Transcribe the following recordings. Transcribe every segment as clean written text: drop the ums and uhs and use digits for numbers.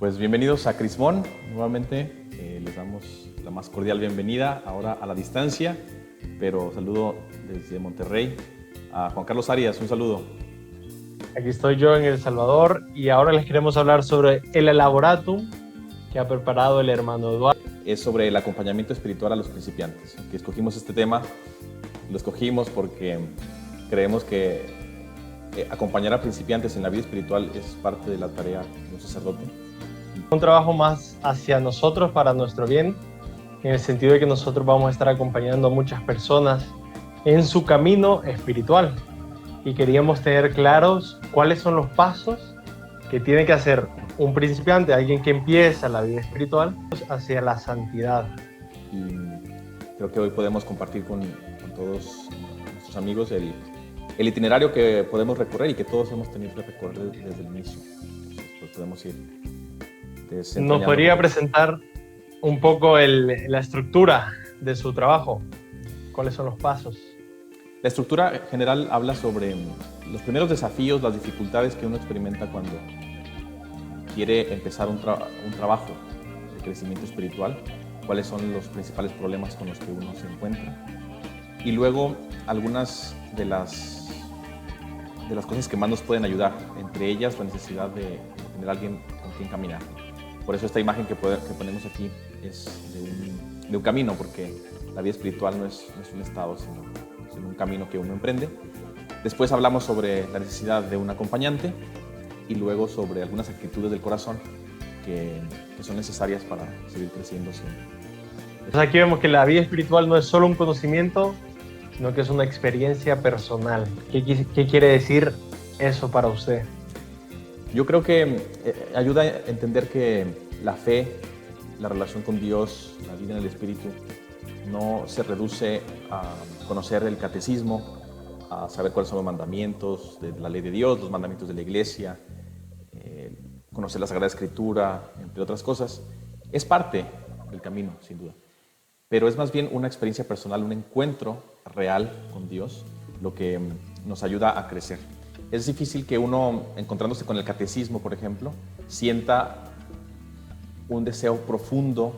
Pues bienvenidos a Crismón. Nuevamente les damos la más cordial bienvenida, ahora a la distancia, pero saludo desde Monterrey a Juan Carlos Arias. Un saludo. Aquí estoy yo en El Salvador y ahora les queremos hablar sobre el elaboratum que ha preparado el hermano Eduardo. Es sobre el acompañamiento espiritual a los principiantes. Que escogimos este tema, lo escogimos porque creemos que acompañar a principiantes en la vida espiritual es parte de la tarea de un sacerdote. Un trabajo más hacia nosotros, para nuestro bien, en el sentido de que nosotros vamos a estar acompañando a muchas personas en su camino espiritual. Y queríamos tener claros cuáles son los pasos que tiene que hacer un principiante, alguien que empieza la vida espiritual, hacia la santidad. Y creo que hoy podemos compartir con todos nuestros amigos el itinerario que podemos recorrer y que todos hemos tenido que recorrer desde el inicio. Entonces, pues podemos ir desentrañando. ¿Nos podría presentar un poco la estructura de su trabajo? ¿Cuáles son los pasos? La estructura general habla sobre los primeros desafíos, las dificultades que uno experimenta cuando quiere empezar un trabajo de crecimiento espiritual, cuáles son los principales problemas con los que uno se encuentra. Y luego algunas de las cosas que más nos pueden ayudar, entre ellas la necesidad de tener alguien con quien caminar. Por eso esta imagen que ponemos aquí es de un camino, porque la vida espiritual no es un estado, sino un camino que uno emprende. Después hablamos sobre la necesidad de un acompañante y luego sobre algunas actitudes del corazón que son necesarias para seguir creciendo siempre. Entonces aquí vemos que la vida espiritual no es solo un conocimiento, sino que es una experiencia personal. ¿Qué quiere decir eso para usted? Yo creo que ayuda a entender que la fe, la relación con Dios, la vida en el Espíritu, no se reduce a conocer el catecismo, a saber cuáles son los mandamientos de la ley de Dios, los mandamientos de la Iglesia, conocer la Sagrada Escritura, entre otras cosas. Es parte del camino, sin duda. Pero es más bien una experiencia personal, un encuentro real con Dios, lo que nos ayuda a crecer. Es difícil que uno, encontrándose con el catecismo, por ejemplo, sienta un deseo profundo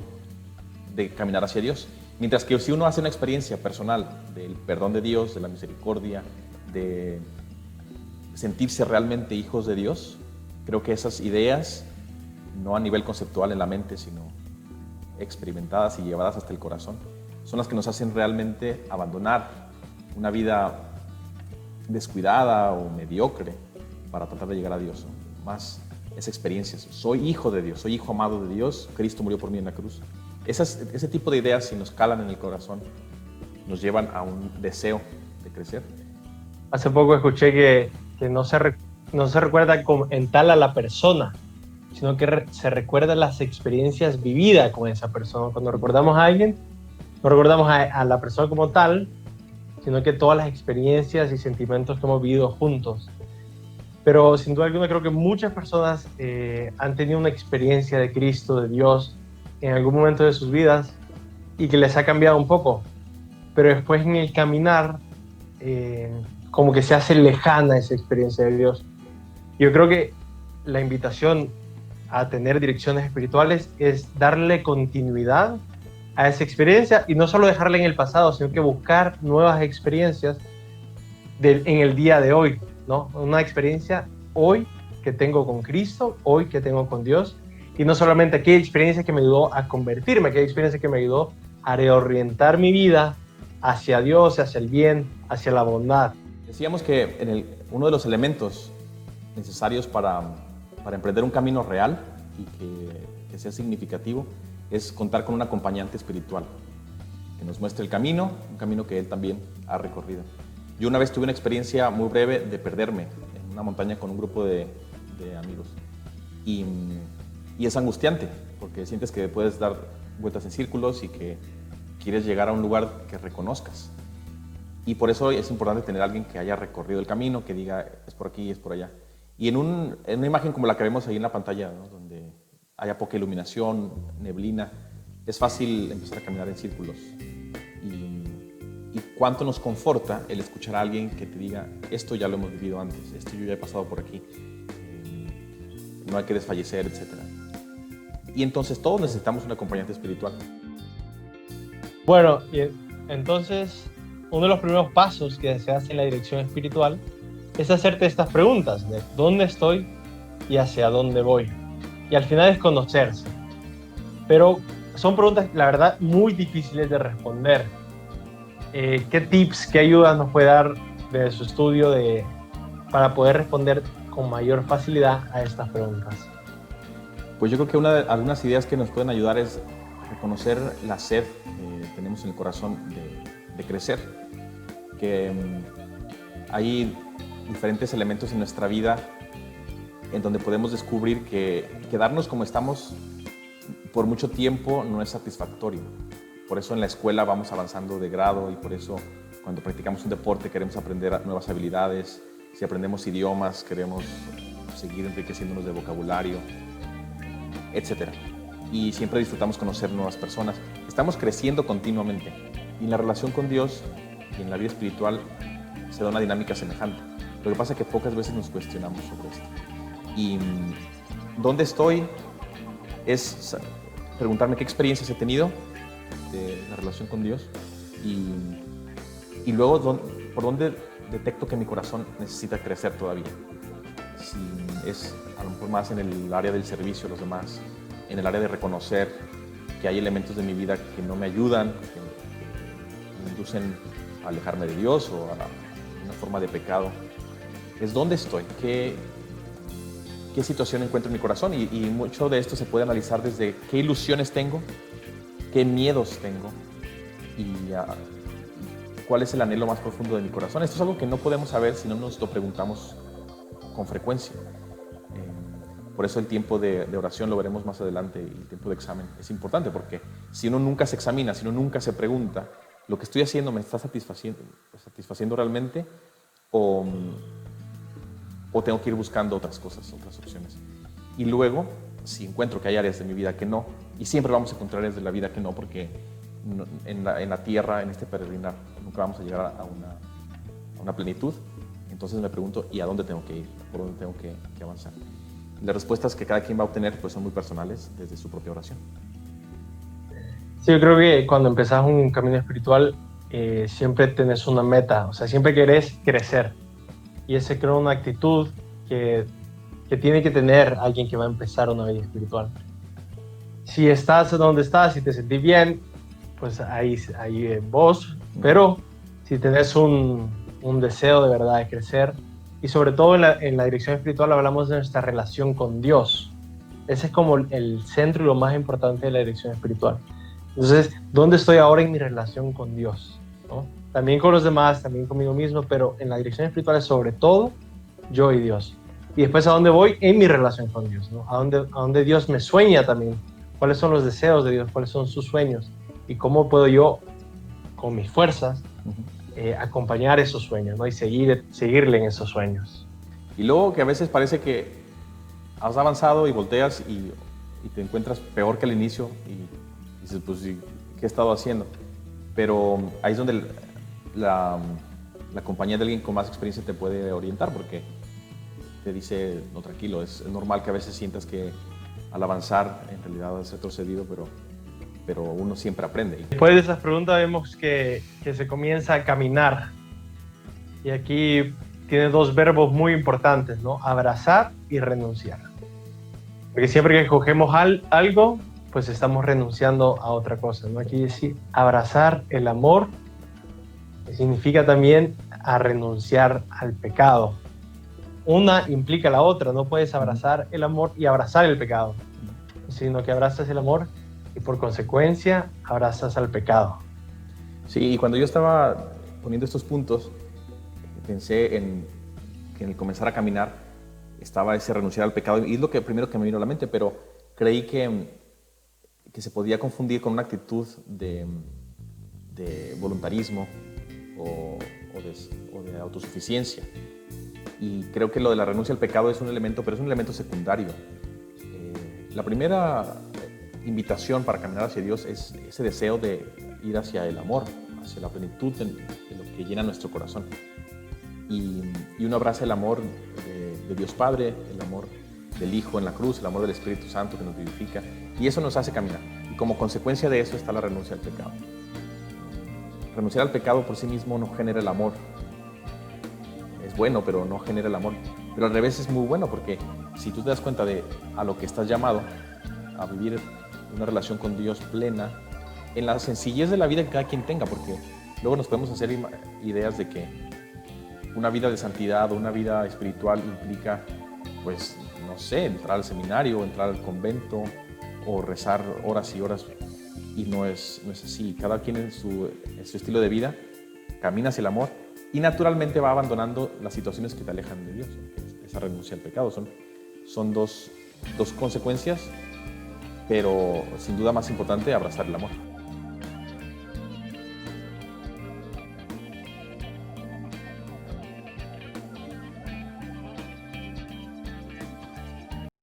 de caminar hacia Dios. Mientras que si uno hace una experiencia personal del perdón de Dios, de la misericordia, de sentirse realmente hijos de Dios, creo que esas ideas, no a nivel conceptual en la mente, sino experimentadas y llevadas hasta el corazón, son las que nos hacen realmente abandonar una vida descuidada o mediocre para tratar de llegar a Dios, ¿no? Más esa experiencia. Soy hijo de Dios, soy hijo amado de Dios, Cristo murió por mí en la cruz. Ese tipo de ideas, si nos calan en el corazón, nos llevan a un deseo de crecer. Hace poco escuché que no se recuerda en tal a la persona, sino que se recuerdan las experiencias vividas con esa persona. Cuando recordamos a alguien, no recordamos a la persona como tal, sino que todas las experiencias y sentimientos que hemos vivido juntos. Pero sin duda alguna creo que muchas personas han tenido una experiencia de Cristo, de Dios, en algún momento de sus vidas y que les ha cambiado un poco. Pero después en el caminar, como que se hace lejana esa experiencia de Dios. Yo creo que la invitación a tener direcciones espirituales es darle continuidad a esa experiencia y no solo dejarla en el pasado, sino que buscar nuevas experiencias en el día de hoy, ¿no? Una experiencia hoy que tengo con Cristo, hoy que tengo con Dios, y no solamente aquella experiencia que me ayudó a convertirme, aquella experiencia que me ayudó a reorientar mi vida hacia Dios, hacia el bien, hacia la bondad. Decíamos que uno de los elementos necesarios para emprender un camino real y que sea significativo es contar con un acompañante espiritual que nos muestre el camino, un camino que él también ha recorrido. Yo una vez tuve una experiencia muy breve de perderme en una montaña con un grupo de amigos y es angustiante porque sientes que puedes dar vueltas en círculos y que quieres llegar a un lugar que reconozcas. Y por eso es importante tener a alguien que haya recorrido el camino, que diga es por aquí, es por allá. Y en una imagen como la que vemos ahí en la pantalla, ¿no? Donde haya poca iluminación, neblina, es fácil empezar a caminar en círculos. Y cuánto nos conforta el escuchar a alguien que te diga esto ya lo hemos vivido antes, esto yo ya he pasado por aquí, no hay que desfallecer, etc. Y entonces todos necesitamos un acompañante espiritual. Bueno, y entonces uno de los primeros pasos que se hace en la dirección espiritual es hacerte estas preguntas de dónde estoy y hacia dónde voy. Y al final es conocerse. Pero son preguntas, la verdad, muy difíciles de responder. ¿Qué tips, qué ayudas nos puede dar de su estudio para poder responder con mayor facilidad a estas preguntas? Pues yo creo que algunas ideas que nos pueden ayudar es reconocer la sed que tenemos en el corazón de crecer, que hay diferentes elementos en nuestra vida en donde podemos descubrir que quedarnos como estamos por mucho tiempo no es satisfactorio. Por eso en la escuela vamos avanzando de grado y por eso cuando practicamos un deporte queremos aprender nuevas habilidades, si aprendemos idiomas queremos seguir enriqueciéndonos de vocabulario, etc. Y siempre disfrutamos conocer nuevas personas. Estamos creciendo continuamente y en la relación con Dios y en la vida espiritual se da una dinámica semejante. Lo que pasa es que pocas veces nos cuestionamos sobre esto. Y ¿dónde estoy? Es preguntarme qué experiencias he tenido de la relación con Dios y luego por dónde detecto que mi corazón necesita crecer todavía. Si es a lo mejor más en el área del servicio a los demás, en el área de reconocer que hay elementos de mi vida que no me ayudan, que me inducen a alejarme de Dios o a una forma de pecado. Es dónde estoy, qué situación encuentro en mi corazón y mucho de esto se puede analizar desde qué ilusiones tengo, qué miedos tengo y cuál es el anhelo más profundo de mi corazón. Esto es algo que no podemos saber si no nos lo preguntamos con frecuencia. Por eso el tiempo de oración lo veremos más adelante y el tiempo de examen es importante porque si uno nunca se examina, si uno nunca se pregunta, ¿lo que estoy haciendo me está satisfaciendo realmente o tengo que ir buscando otras cosas, otras opciones? Y luego, si encuentro que hay áreas de mi vida que no, y siempre vamos a encontrar áreas de la vida que no, porque en la tierra, en este peregrinar, nunca vamos a llegar a una plenitud. Entonces me pregunto, ¿y a dónde tengo que ir? ¿Por dónde tengo que avanzar? Las respuestas que cada quien va a obtener pues, son muy personales desde su propia oración. Sí, yo creo que cuando empezás un camino espiritual siempre tenés una meta, o sea, siempre querés crecer. Y ese creo una actitud que tiene que tener alguien que va a empezar una vida espiritual. Si estás donde estás y te sentís bien, pues ahí vos, pero si tenés un deseo de verdad de crecer, y sobre todo en la dirección espiritual hablamos de nuestra relación con Dios. Ese es como el centro y lo más importante de la dirección espiritual. Entonces, ¿dónde estoy ahora en mi relación con Dios? ¿No? También con los demás, también conmigo mismo, pero en la dirección espiritual es sobre todo yo y Dios. Y después a dónde voy en mi relación con Dios, ¿no? A dónde Dios me sueña también. ¿Cuáles son los deseos de Dios? ¿Cuáles son sus sueños? Y cómo puedo yo, con mis fuerzas, acompañar esos sueños, ¿no? Y seguirle en esos sueños. Y luego que a veces parece que has avanzado y volteas y te encuentras peor que al inicio y dices, pues, ¿qué he estado haciendo? Pero ahí es donde la compañía de alguien con más experiencia te puede orientar, porque te dice, no, tranquilo, es normal que a veces sientas que al avanzar en realidad has retrocedido, pero uno siempre aprende. Después de esas preguntas vemos que se comienza a caminar. Y aquí tiene dos verbos muy importantes, ¿no? Abrazar y renunciar. Porque siempre que escogemos algo, pues estamos renunciando a otra cosa, ¿no? Aquí decir abrazar el amor significa también a renunciar al pecado. Una implica la otra, no puedes abrazar el amor y abrazar el pecado, sino que abrazas el amor y por consecuencia abrazas al pecado. Sí, y cuando yo estaba poniendo estos puntos, pensé en que en el comenzar a caminar estaba ese renunciar al pecado, y es lo primero que me vino a la mente, pero creí que se podía confundir con una actitud de voluntarismo o de autosuficiencia. Y creo que lo de la renuncia al pecado es un elemento, pero es un elemento secundario. La primera invitación para caminar hacia Dios es ese deseo de ir hacia el amor, hacia la plenitud de lo que llena nuestro corazón. Y uno abraza el amor de Dios Padre, el amor del Hijo en la cruz, el amor del Espíritu Santo que nos vivifica, y eso nos hace caminar. Y como consecuencia de eso está la renuncia al pecado. Renunciar al pecado por sí mismo no genera el amor. Es bueno, pero no genera el amor. Pero al revés es muy bueno, porque si tú te das cuenta de a lo que estás llamado, a vivir una relación con Dios plena, en la sencillez de la vida que cada quien tenga, porque luego nos podemos hacer ideas de que una vida de santidad o una vida espiritual implica, pues, no sé, entrar al seminario, entrar al convento o rezar horas y horas, y no es así. Cada quien en su estilo de vida camina hacia el amor y naturalmente va abandonando las situaciones que te alejan de Dios. Esa renuncia al pecado son dos consecuencias, pero sin duda más importante, abrazar el amor.